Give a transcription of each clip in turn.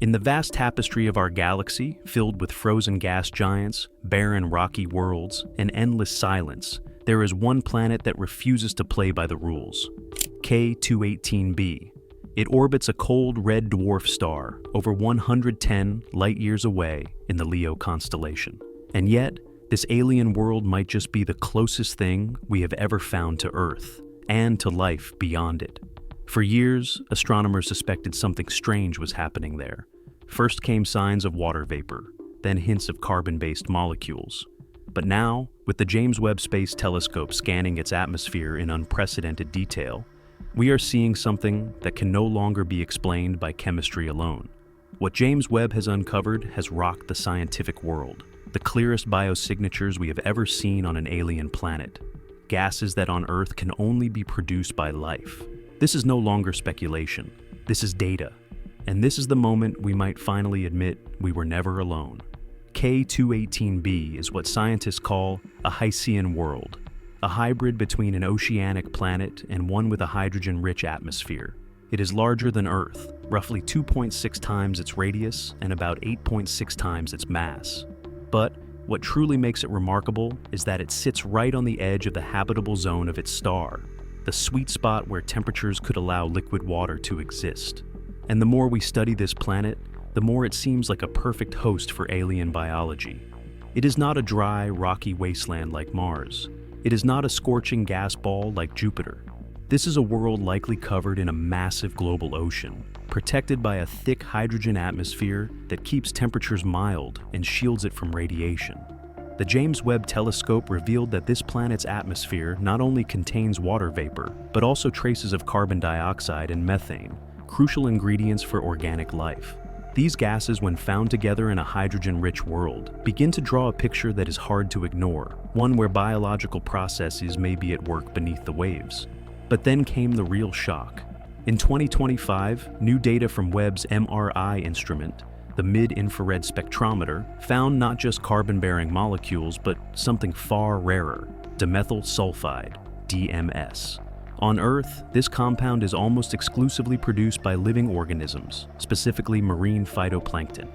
In the vast tapestry of our galaxy, filled with frozen gas giants, barren rocky worlds, and endless silence, there is one planet that refuses to play by the rules. K2-18B. It orbits a cold red dwarf star over 110 light-years away in the Leo constellation. And yet, this alien world might just be the closest thing we have ever found to Earth, and to life beyond it. For years, astronomers suspected something strange was happening there. First came signs of water vapor, then hints of carbon-based molecules. But now, with the James Webb Space Telescope scanning its atmosphere in unprecedented detail, we are seeing something that can no longer be explained by chemistry alone. What James Webb has uncovered has rocked the scientific world. The clearest biosignatures we have ever seen on an alien planet. Gases that on Earth can only be produced by life. This is no longer speculation. This is data. And this is the moment we might finally admit we were never alone. K2-18B is what scientists call a Hycean world, a hybrid between an oceanic planet and one with a hydrogen-rich atmosphere. It is larger than Earth, roughly 2.6 times its radius and about 8.6 times its mass. But what truly makes it remarkable is that it sits right on the edge of the habitable zone of its star, the sweet spot where temperatures could allow liquid water to exist. And the more we study this planet, the more it seems like a perfect host for alien biology. It is not a dry, rocky wasteland like Mars. It is not a scorching gas ball like Jupiter. This is a world likely covered in a massive global ocean, protected by a thick hydrogen atmosphere that keeps temperatures mild and shields it from radiation. The James Webb Telescope revealed that this planet's atmosphere not only contains water vapor, but also traces of carbon dioxide and methane, crucial ingredients for organic life. These gases, when found together in a hydrogen-rich world, begin to draw a picture that is hard to ignore, one where biological processes may be at work beneath the waves. But then came the real shock. In 2025, new data from Webb's MRI instrument, the mid-infrared spectrometer, found not just carbon-bearing molecules, but something far rarer, dimethyl sulfide, DMS. On Earth, this compound is almost exclusively produced by living organisms, specifically marine phytoplankton.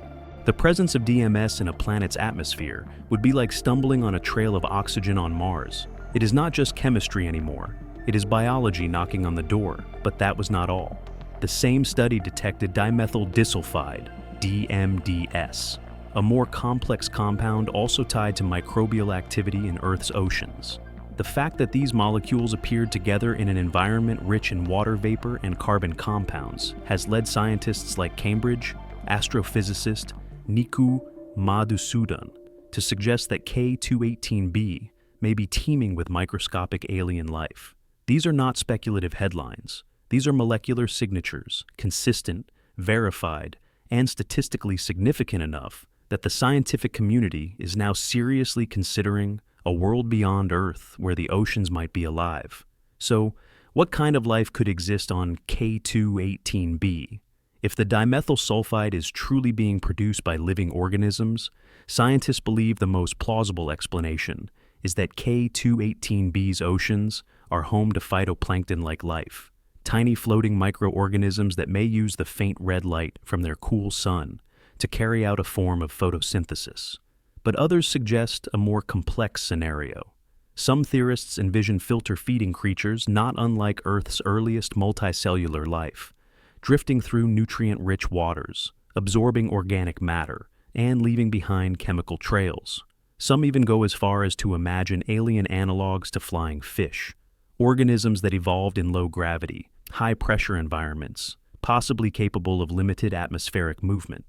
The presence of DMS in a planet's atmosphere would be like stumbling on a trail of oxygen on Mars. It is not just chemistry anymore. It is biology knocking on the door, but that was not all. The same study detected dimethyl disulfide, DMDS, a more complex compound also tied to microbial activity in Earth's oceans. The fact that these molecules appeared together in an environment rich in water vapor and carbon compounds has led scientists like Cambridge astrophysicist Niku Madhusudan to suggest that K2-18B may be teeming with microscopic alien life. These are not speculative headlines. These are molecular signatures, consistent, verified, and statistically significant enough that the scientific community is now seriously considering a world beyond Earth where the oceans might be alive. So, what kind of life could exist on K2-18B? If the dimethyl sulfide is truly being produced by living organisms, scientists believe the most plausible explanation is that K2-18B's oceans are home to phytoplankton-like life, tiny floating microorganisms that may use the faint red light from their cool sun to carry out a form of photosynthesis. But others suggest a more complex scenario. Some theorists envision filter-feeding creatures not unlike Earth's earliest multicellular life, drifting through nutrient-rich waters, absorbing organic matter, and leaving behind chemical trails. Some even go as far as to imagine alien analogs to flying fish, organisms that evolved in low-gravity, high-pressure environments, possibly capable of limited atmospheric movement.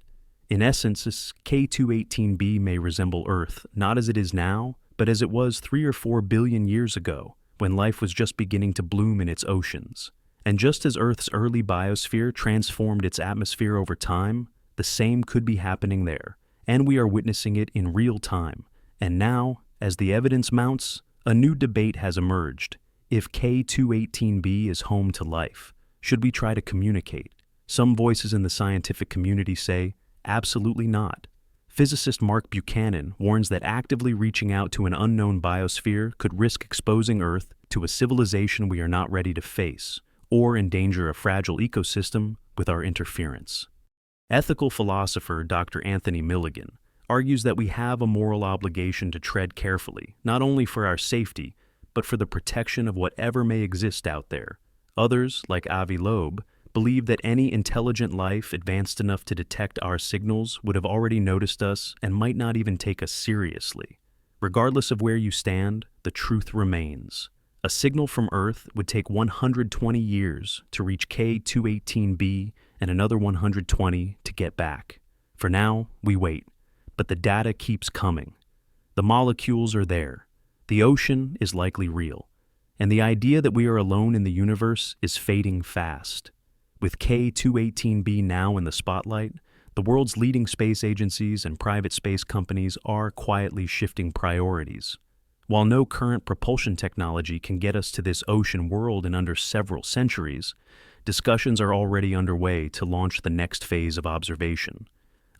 In essence, this K2-18B may resemble Earth not as it is now, but as it was 3 or 4 billion years ago, when life was just beginning to bloom in its oceans. And just as Earth's early biosphere transformed its atmosphere over time, the same could be happening there, and we are witnessing it in real time. And now, as the evidence mounts, a new debate has emerged. If K2-18B is home to life, should we try to communicate? Some voices in the scientific community say, absolutely not. Physicist Mark Buchanan warns that actively reaching out to an unknown biosphere could risk exposing Earth to a civilization we are not ready to face, or endanger a fragile ecosystem with our interference. Ethical philosopher Dr. Anthony Milligan argues that we have a moral obligation to tread carefully, not only for our safety, but for the protection of whatever may exist out there. Others, like Avi Loeb, believe that any intelligent life advanced enough to detect our signals would have already noticed us and might not even take us seriously. Regardless of where you stand, the truth remains. A signal from Earth would take 120 years to reach K2-18B and another 120 to get back. For now, we wait, but the data keeps coming. The molecules are there. The ocean is likely real. And the idea that we are alone in the universe is fading fast. With K2-18B now in the spotlight, the world's leading space agencies and private space companies are quietly shifting priorities. While no current propulsion technology can get us to this ocean world in under several centuries, discussions are already underway to launch the next phase of observation.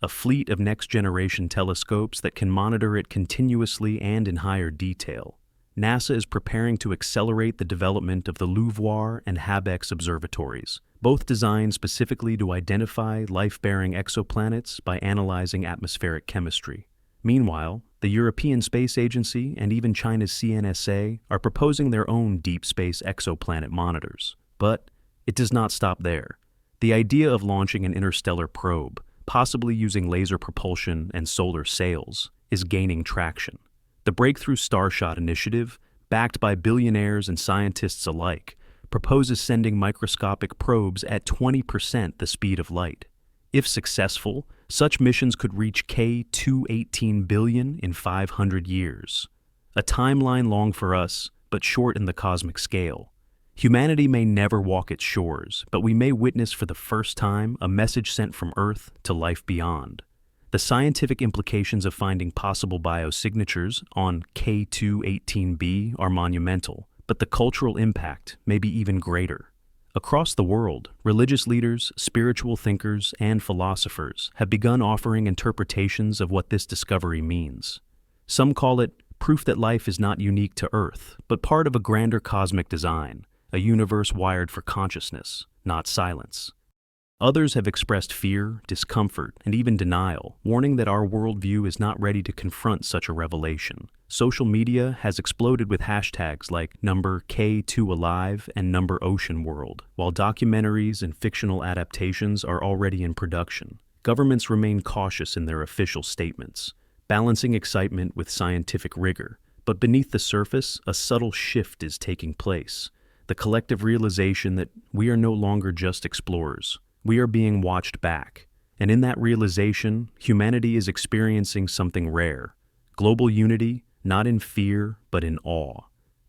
A fleet of next-generation telescopes that can monitor it continuously and in higher detail. NASA is preparing to accelerate the development of the LUVOIR and HABEX observatories, both designed specifically to identify life-bearing exoplanets by analyzing atmospheric chemistry. Meanwhile, the European Space Agency and even China's CNSA are proposing their own deep space exoplanet monitors. But it does not stop there. The idea of launching an interstellar probe, possibly using laser propulsion and solar sails, is gaining traction. The Breakthrough Starshot initiative, backed by billionaires and scientists alike, proposes sending microscopic probes at 20% the speed of light. If successful, such missions could reach K2-18 billion in 500 years. A timeline long for us, but short in the cosmic scale. Humanity may never walk its shores, but we may witness for the first time a message sent from Earth to life beyond. The scientific implications of finding possible biosignatures on K2-18B are monumental, but the cultural impact may be even greater. Across the world, religious leaders, spiritual thinkers, and philosophers have begun offering interpretations of what this discovery means. Some call it proof that life is not unique to Earth, but part of a grander cosmic design, a universe wired for consciousness, not silence. Others have expressed fear, discomfort, and even denial, warning that our worldview is not ready to confront such a revelation. Social media has exploded with hashtags like #K2Alive and #OceanWorld, while documentaries and fictional adaptations are already in production. Governments remain cautious in their official statements, balancing excitement with scientific rigor. But beneath the surface, a subtle shift is taking place. The collective realization that we are no longer just explorers. We are being watched back, and in that realization, humanity is experiencing something rare. Global unity, not in fear, but in awe.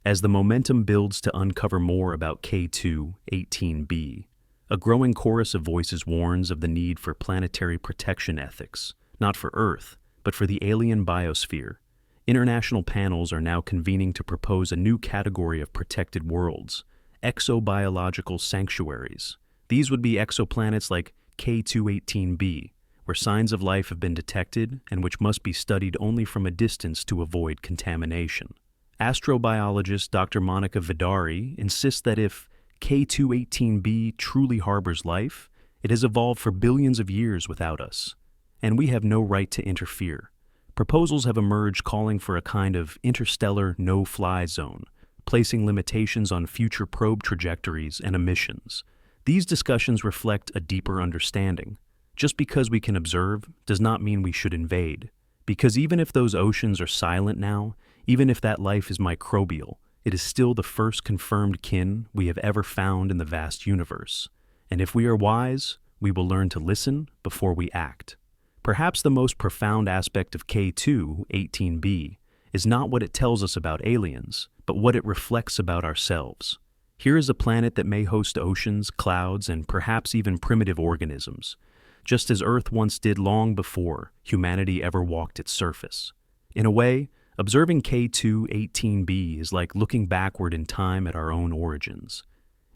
As the momentum builds to uncover more about K2-18B, a growing chorus of voices warns of the need for planetary protection ethics, not for Earth, but for the alien biosphere. International panels are now convening to propose a new category of protected worlds, exobiological sanctuaries. These would be exoplanets like K2-18B, where signs of life have been detected and which must be studied only from a distance to avoid contamination. Astrobiologist Dr. Monica Vidari insists that if K2-18B truly harbors life, it has evolved for billions of years without us, and we have no right to interfere. Proposals have emerged calling for a kind of interstellar no-fly zone, placing limitations on future probe trajectories and emissions. These discussions reflect a deeper understanding. Just because we can observe does not mean we should invade. Because even if those oceans are silent now, even if that life is microbial, it is still the first confirmed kin we have ever found in the vast universe. And if we are wise, we will learn to listen before we act. Perhaps the most profound aspect of K2-18B is not what it tells us about aliens, but what it reflects about ourselves. Here is a planet that may host oceans, clouds, and perhaps even primitive organisms, just as Earth once did long before humanity ever walked its surface. In a way, observing K2-18B is like looking backward in time at our own origins.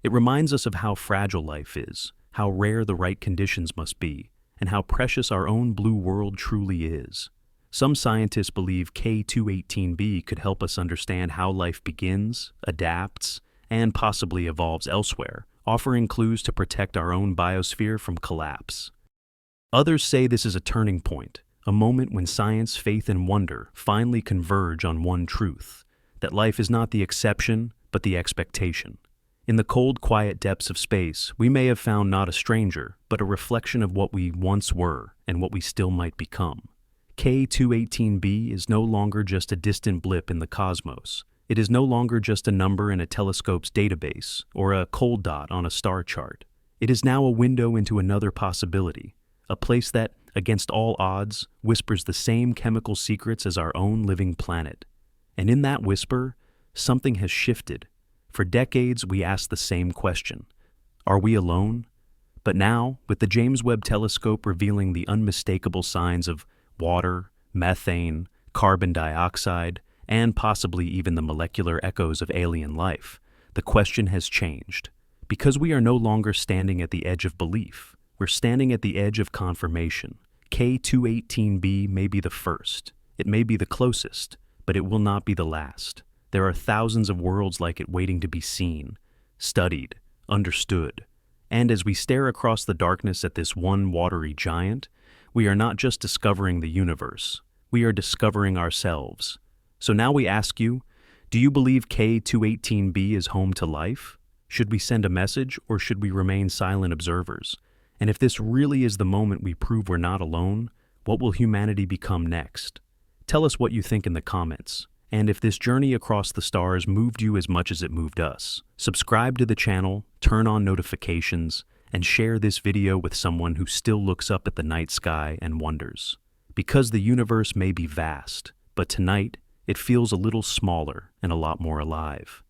It reminds us of how fragile life is, how rare the right conditions must be, and how precious our own blue world truly is. Some scientists believe K2-18B could help us understand how life begins, adapts, and possibly evolves elsewhere, offering clues to protect our own biosphere from collapse. Others say this is a turning point, a moment when science, faith, and wonder finally converge on one truth, that life is not the exception, but the expectation. In the cold, quiet depths of space, we may have found not a stranger, but a reflection of what we once were and what we still might become. K2-18B is no longer just a distant blip in the cosmos. It is no longer just a number in a telescope's database or a cold dot on a star chart. It is now a window into another possibility, a place that, against all odds, whispers the same chemical secrets as our own living planet. And in that whisper, something has shifted. For decades, we asked the same question. Are we alone? But now, with the James Webb Telescope revealing the unmistakable signs of water, methane, carbon dioxide, and possibly even the molecular echoes of alien life, the question has changed. Because we are no longer standing at the edge of belief, we're standing at the edge of confirmation. K2-18B may be the first, it may be the closest, but it will not be the last. There are thousands of worlds like it waiting to be seen, studied, understood. And as we stare across the darkness at this one watery giant, we are not just discovering the universe, we are discovering ourselves. So now we ask you, do you believe K2-18B is home to life? Should we send a message, or should we remain silent observers? And if this really is the moment we prove we're not alone, what will humanity become next? Tell us what you think in the comments. And if this journey across the stars moved you as much as it moved us, subscribe to the channel, turn on notifications, and share this video with someone who still looks up at the night sky and wonders. Because the universe may be vast, but tonight it feels a little smaller and a lot more alive.